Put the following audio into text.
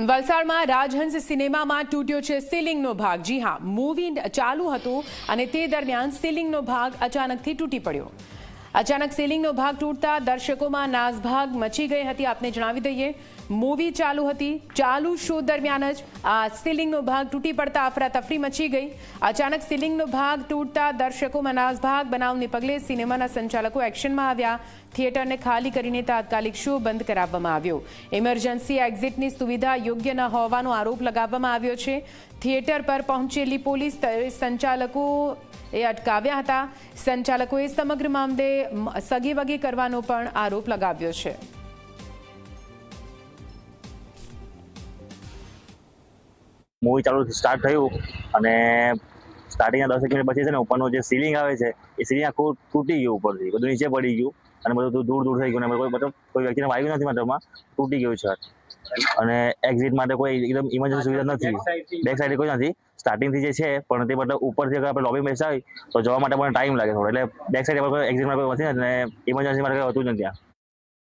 વલસાડમાં રાજહંસ સિનેમામાં તૂટ્યો છે સીલિંગનો ભાગ। જી હા, મૂવી ચાલુ હતું અને તે દરમિયાન સીલિંગનો ભાગ અચાનકથી તૂટી પડ્યો। અચાનક સીલિંગનો ભાગ તૂટતા દર્શકોમાં નાસભાગ મચી ગઈ હતી। આપને જણાવી દઈએ, મૂવી ચાલુ હતી, ચાલુ શો દરમિયાન જ આ સીલિંગનો ભાગ તૂટી પડતા અફરાતફરી મચી ગઈ। અચાનક સીલિંગનો ભાગ તૂટતા દર્શકોમાં નાસભાગ। બનાવને પગલે સિનેમાના સંચાલકો એક્શનમાં આવ્યા। થિયેટરને ખાલી કરીને તાત્કાલિક શો બંધ કરાવવામાં આવ્યો। ઇમરજન્સી એક્ઝિટની સુવિધા યોગ્ય ન હોવાનો આરોપ લગાવવામાં આવ્યો છે। થિયેટર પર પહોંચેલી પોલીસ સંચાલકો અટકાવ્યા હતા। સંચાલકોએ સમગ્ર મામલે સગેવગે કરવાનો પણ આરોપ લગાવ્યો છે। મૂવી ચાલુ સ્ટાર્ટ થયું અને સ્ટાર્ટિંગના 10 મિનિટ પછી છે ને ઉપરનું જે સીલિંગ આવે છે એ સીલિંગ આખું તૂટી ગયું, ઉપરથી બધું નીચે પડી ગયું અને બધું દૂર થઈ ગયું અને કોઈ વ્યક્તિને વાગ્યું નથી, મતલબમાં તૂટી ગયું છે। અને એક્ઝિટ માટે કોઈ એકદમ ઇમરજન્સી સુવિધા નથી, બેક સાઈડ કોઈ નથી, સ્ટાર્ટિંગથી જે છે પણ તે મતલબ ઉપરથી અગર આપણે લોબી બેસતા હોય તો જવા માટે પણ ટાઈમ લાગે થોડો, એટલે બેક સાઈડ એક્ઝિટ માટે કોઈ નથી અને ઇમરજન્સી માટે કંઈ હોતું જ નથી ત્યાં।